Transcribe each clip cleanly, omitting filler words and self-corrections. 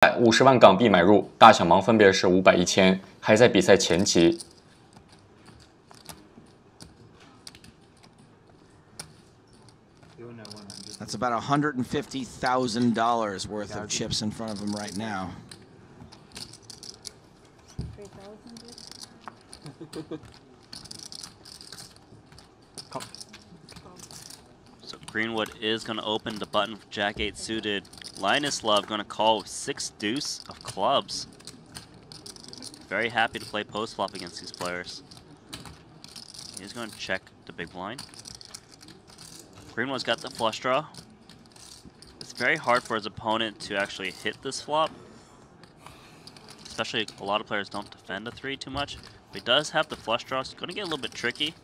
50万港币买入，大小盲分别是500、1000，还在比赛前期。 That's about $150,000 worth of chips in front of him right now. So Greenwood is going to open the button for Jack 8 suited. Linus Love going to call with 6 deuce of clubs. Very happy to play post flop against these players. He's going to check the big blind. Greenwood's got the flush draw. It's very hard for his opponent to actually hit this flop. Especially a lot of players don't defend a 3 too much. But he does have the flush draw, so it's going to get a little bit tricky.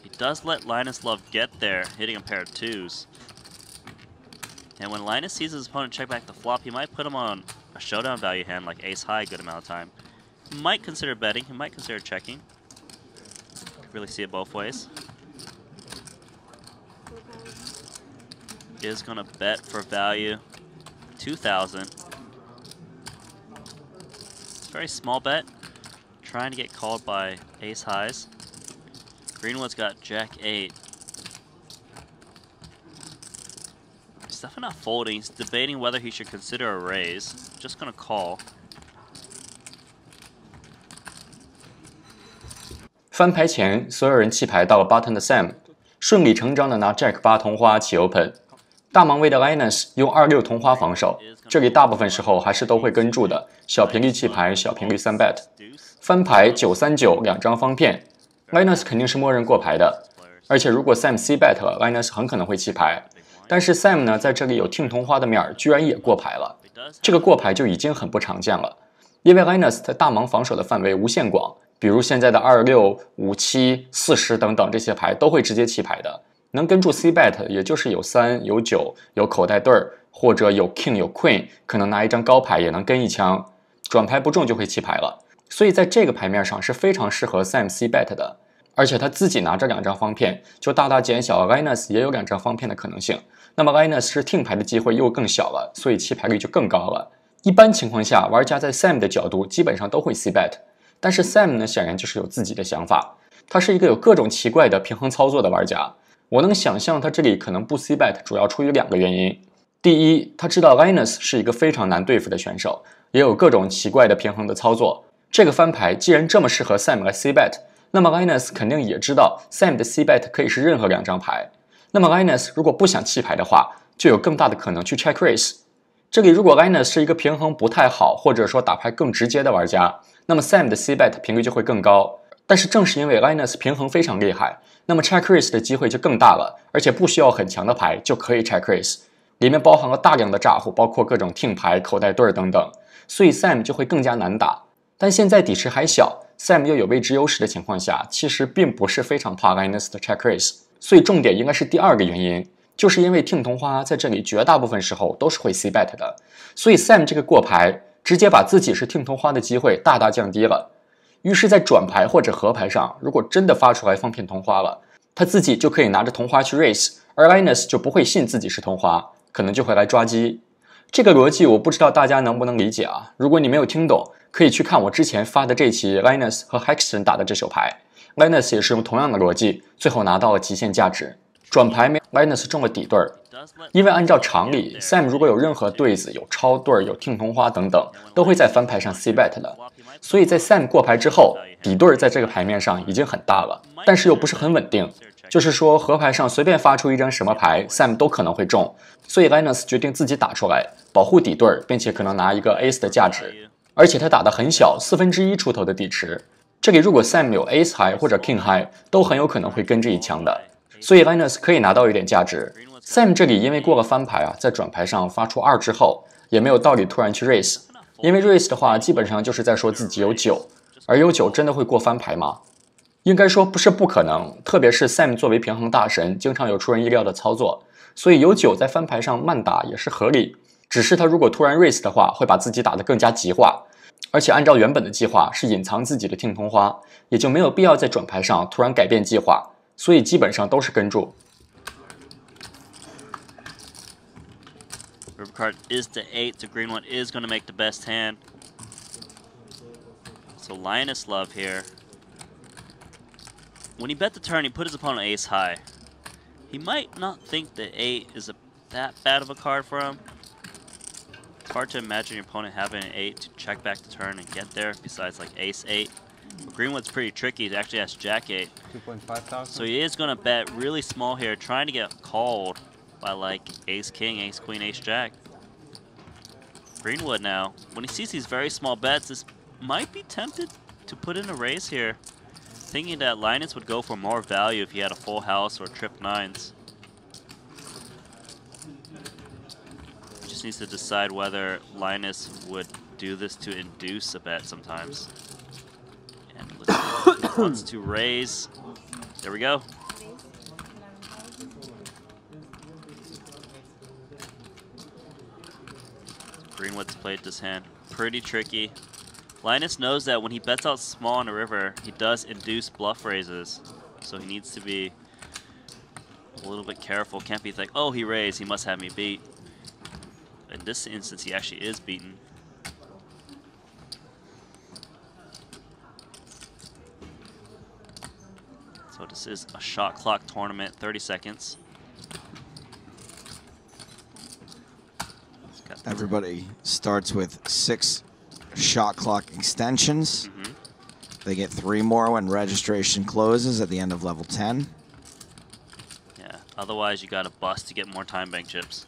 He does let Linus Love get there, hitting a pair of 2s. And when Linus sees his opponent check back the flop, he might put him on a showdown value hand like ace high a good amount of time. He might consider betting, he might consider checking. Really see it both ways. Is going to bet for value 2,000. Very small bet, trying to get called by ace highs. Greenwood's got Jack 8. He's definitely not folding. He's debating whether he should consider a raise. Just going to call. 翻牌前，所有人弃牌到了 button 的 Sam， 顺理成章的拿 Jack 8同花起 open。大盲位的 Linus 用26同花防守，这里大部分时候还是都会跟注的，小频率弃牌，小频率3 bet。翻牌939两张方片 ，Linus 肯定是默认过牌的，而且如果 Sam C bet 了 ，Linus 很可能会弃牌。但是 Sam 呢，在这里有 King 同花的面儿，居然也过牌了，这个过牌就已经很不常见了，因为 Linus 在大盲防守的范围无限广。 比如现在的26、57、40等等这些牌都会直接弃牌的，能跟住 C bet 也就是有3、有9、有口袋对儿，或者有 King 有 Queen， 可能拿一张高牌也能跟一枪，转牌不中就会弃牌了。所以在这个牌面上是非常适合 Sam C bet 的，而且他自己拿着2张方片，就大大减小了 Linus 也有2张方片的可能性。那么 Linus 是听牌的机会又更小了，所以弃牌率就更高了。一般情况下，玩家在 Sam 的角度基本上都会 C bet。 但是 Sam 呢，显然就是有自己的想法。他是一个有各种奇怪的平衡操作的玩家。我能想象他这里可能不 C bet， 主要出于2个原因。第一，他知道 Linus 是一个非常难对付的选手，也有各种奇怪的平衡的操作。这个翻牌既然这么适合 Sam 来 C bet， 那么 Linus 肯定也知道 Sam 的 C bet 可以是任何2张牌。那么 Linus 如果不想弃牌的话，就有更大的可能去 check raise。这里如果 Linus 是一个平衡不太好，或者说打牌更直接的玩家，那么 Sam 的 C bet 频率就会更高。但是正是因为 Linus 平衡非常厉害，那么 check raise 的机会就更大了，而且不需要很强的牌就可以 check raise， 里面包含了大量的炸户，包括各种听牌、口袋对儿等等，所以 Sam 就会更加难打。但现在底池还小 ，Sam 又有位置优势的情况下，其实并不是非常怕 Linus 的 check raise， 所以重点应该是第2个原因。 就是因为听同花在这里绝大部分时候都是会 C bet 的，所以 Sam 这个过牌直接把自己是听同花的机会大大降低了。于是，在转牌或者合牌上，如果真的发出来方片同花了，他自己就可以拿着同花去 raise， 而 Linus 就不会信自己是同花，可能就会来抓鸡。这个逻辑我不知道大家能不能理解啊？如果你没有听懂，可以去看我之前发的这期 Linus 和 Hexton 打的这手牌 ，Linus 也是用同样的逻辑，最后拿到了极限价值。 转牌没 Linus 中了底对儿，因为按照常理 ，Sam 如果有任何对子，有超对儿、有听同花等等，都会在翻牌上 C bet 的。所以在 Sam 过牌之后，底对儿在这个牌面上已经很大了，但是又不是很稳定。就是说，合牌上随便发出一张什么牌 ，Sam 都可能会中。所以 Linus 决定自己打出来，保护底对儿，并且可能拿一个 Ace 的价值。而且他打得很小，1/4出头的底池。这里如果 Sam 有 Ace High 或者 King High， 都很有可能会跟这一枪的。 所以 Linus 可以拿到一点价值。Sam 这里因为过了翻牌啊，在转牌上发出2之后，也没有道理突然去 raise， 因为 raise 的话，基本上就是在说自己有9，而有9真的会过翻牌吗？应该说不是不可能，特别是 Sam 作为平衡大神，经常有出人意料的操作，所以有9在翻牌上慢打也是合理。只是他如果突然 raise 的话，会把自己打得更加极化，而且按照原本的计划是隐藏自己的听同花，也就没有必要在转牌上突然改变计划。 所以基本上都是跟注。card is the 8. The green one is going to make the best hand. So Linus Love here. When he bet the turn, he put his opponent ace high. He might not think the 8 is that bad of a card for him. It's hard to imagine your opponent having an 8 to check back the turn and get there, besides like ace 8. But Greenwood's pretty tricky. He actually has jack 8. 2,500. So he is going to bet really small here, trying to get called by like ace king, ace queen, ace jack. Greenwood now, when he sees these very small bets, this might be tempted to put in a raise here, thinking that Linus would go for more value if he had a full house or trip 9s. He just needs to decide whether Linus would do this to induce a bet sometimes. And let's see, wants to raise. There we go. Greenwood's played this hand pretty tricky. Linus knows that when he bets out small on the river, he does induce bluff raises. So he needs to be a little bit careful. Can't be like, oh, he raised, he must have me beat. In this instance, he actually is beaten. So this is a shot clock tournament, 30 seconds. Everybody starts with 6 shot clock extensions. They get 3 more when registration closes at the end of level 10. Yeah, otherwise you gotta bust to get more time bank chips.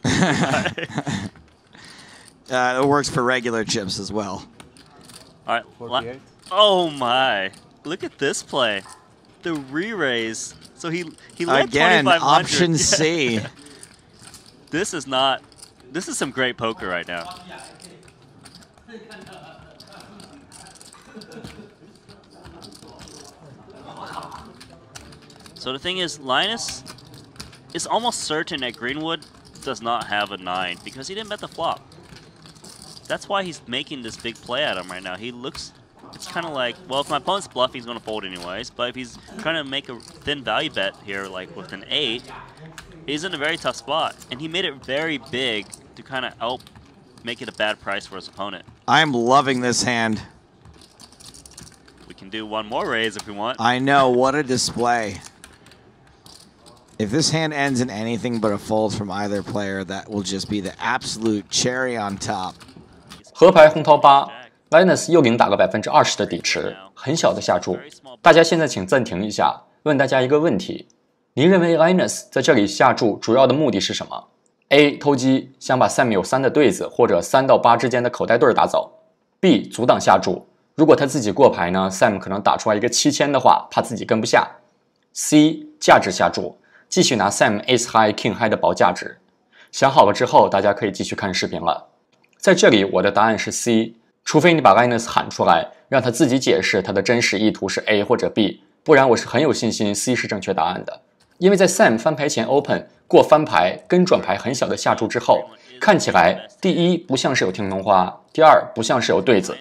It works for regular chips as well. All right. 48. Oh my! Look at this play. The re-raise. So he led Again, 2,500. option C. This is not. This is some great poker right now. So the thing is, Linus is almost certain that Greenwood does not have a 9 because he didn't bet the flop. That's why he's making this big play at him right now. He looks, it's kind of like, well, if my opponent's bluffing, he's going to fold anyways. But if he's trying to make a thin value bet here, like with an 8, he's in a very tough spot. And he made it very big to kind of make it a bad price for his opponent. I'm loving this hand. We can do one more raise if we want. I know, what a display. If this hand ends in anything but a fold from either player, that will just be the absolute cherry on top. 河牌红桃8 ，Linus 又给你打个20%的底池，很小的下注。大家现在请暂停一下，问大家一个问题：您认为 Linus 在这里下注主要的目的是什么 ？A. 偷鸡，想把 Sam 有3的对子或者3到8之间的口袋对打走 ；B. 阻挡下注，如果他自己过牌呢 ，Sam 可能打出来一个7000的话，怕自己跟不下。C. 价值下注，继续拿 Sam Ace High King High 的薄价值。想好了之后，大家可以继续看视频了。在这里，我的答案是 C， 除非你把 Linus 喊出来，让他自己解释他的真实意图是 A 或者 B， 不然我是很有信心 C 是正确答案的。因为在 Sam 翻牌前 Open 过翻牌跟转牌很小的下注之后，看起来第一不像是有听筒花，第二不像是有对子，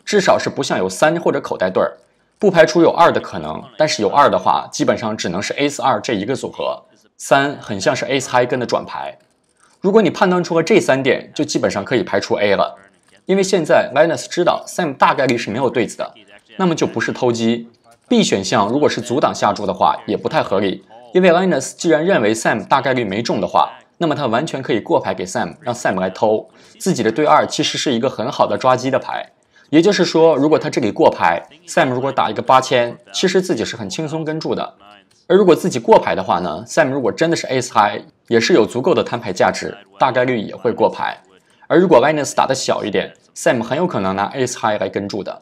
至少是不像有3或者口袋对儿，不排除有2的可能，但是有2的话，基本上只能是 Ace 2这一个组合，3很像是 Ace High 跟的转牌。如果你判断出了这3点，就基本上可以排除 A 了，因为现在 Linus 知道 Sam 大概率是没有对子的，那么就不是偷鸡。B 选项如果是阻挡下注的话，也不太合理，因为 Linus 既然认为 Sam 大概率没中的话，那么他完全可以过牌给 Sam， 让 Sam 来偷，自己的对2其实是一个很好的抓鸡的牌。也就是说，如果他这里过牌 ，Sam 如果打一个8000，其实自己是很轻松跟注的。而如果自己过牌的话呢 ，Sam 如果真的是 Ace High， 也是有足够的摊牌价值，大概率也会过牌。而如果 Linus 打得小一点 ，Sam 很有可能拿 Ace High 来跟注的。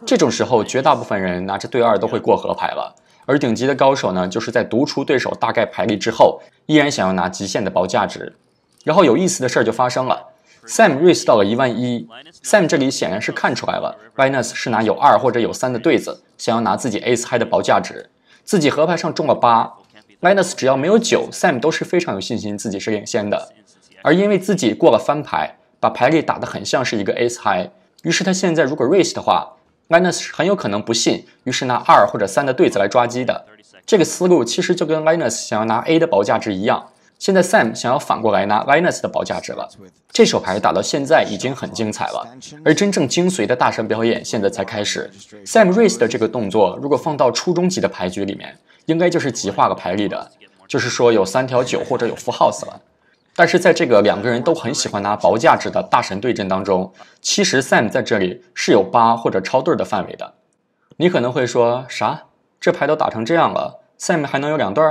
这种时候，绝大部分人拿着对2都会过河牌了。而顶级的高手呢，就是在读出对手大概牌力之后，依然想要拿极限的薄价值。然后有意思的事儿就发生了 ，Sam raise 到了11000，Sam 这里显然是看出来了 ，Linus 是拿有2或者有3的对子，想要拿自己 Ace High 的薄价值。自己河牌上中了8，Linus 只要没有9，Sam 都是非常有信心自己是领先的。而因为自己过了翻牌，把牌力打得很像是一个 Ace High， 于是他现在如果 raise 的话 ，Linus 很有可能不信，于是拿2或者3的对子来抓鸡的。这个思路其实就跟 Linus 想要拿 A 的薄价值一样，现在 Sam 想要反过来拿 Linus 的薄价值了。这手牌打到现在已经很精彩了，而真正精髓的大神表演现在才开始。Sam Raise 的这个动作，如果放到初中级的牌局里面，应该就是极化了牌力的，就是说有3条9或者有 full house 了。但是在这个2个人都很喜欢拿薄价值的大神对阵当中，其实 Sam 在这里是有8或者超对的范围的。你可能会说，啥？这牌都打成这样了 ，Sam 还能有2对？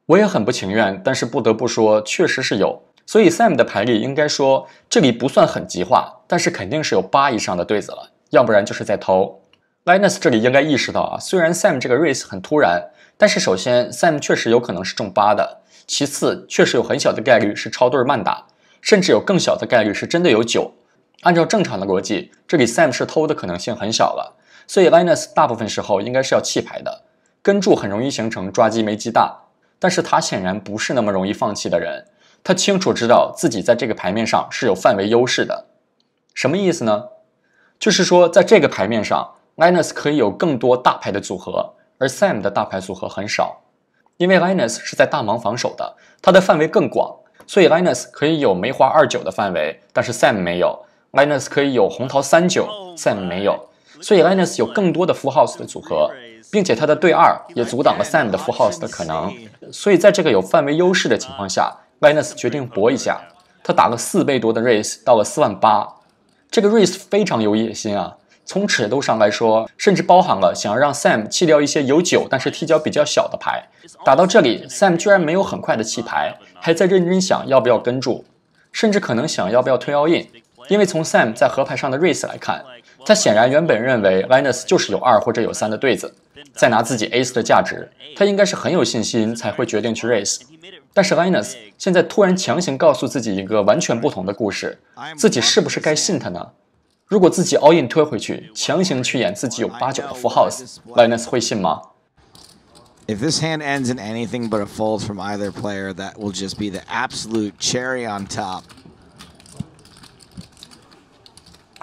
我也很不情愿，但是不得不说，确实是有。所以 Sam 的牌力应该说这里不算很极化，但是肯定是有8以上的对子了，要不然就是在偷。Linus 这里应该意识到啊，虽然 Sam 这个 raise 很突然，但是首先 Sam 确实有可能是中8的，其次确实有很小的概率是超对慢打，甚至有更小的概率是真的有9。按照正常的逻辑，这里 Sam 是偷的可能性很小了，所以 Linus 大部分时候应该是要弃牌的，跟注很容易形成抓鸡没鸡大，但是他显然不是那么容易放弃的人。他清楚知道自己在这个牌面上是有范围优势的。什么意思呢？就是说在这个牌面上 Linus 可以有更多大牌的组合，而 Sam 的大牌组合很少。因为 Linus 是在大盲防守的，他的范围更广，所以 Linus 可以有梅花29的范围，但是 Sam 没有。Linus 可以有红桃39 Sam 没有，所以 Linus 有更多的 full house 的组合，并且他的对2也阻挡了 Sam 的 full house 的可能。所以在这个有范围优势的情况下，Linus 决定搏一下，他打了4倍多的 raise 到了48000，这个 raise 非常有野心啊！从尺度上来说，甚至包含了想要让 Sam 弃掉一些有9但是踢脚比较小的牌。打到这里 ，Sam 居然没有很快的弃牌，还在认真想要不要跟注，甚至可能想要不要推 all in。因为从 Sam 在河牌上的 raise 来看，他显然原本认为 Linus 就是有2或者有3的对子，再拿自己 ace 的价值，他应该是很有信心才会决定去 raise。但是 Linus 现在突然强行告诉自己一个完全不同的故事，自己是不是该信他呢？如果自己 all in 推回去，强行去演自己有8、9的 full house， Linus 会信吗？ If this hand ends in anything but a fold from either player, that will just be the absolute cherry on top.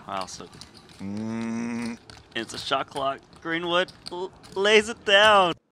Wow, so it's a shot clock. Greenwood lays it down.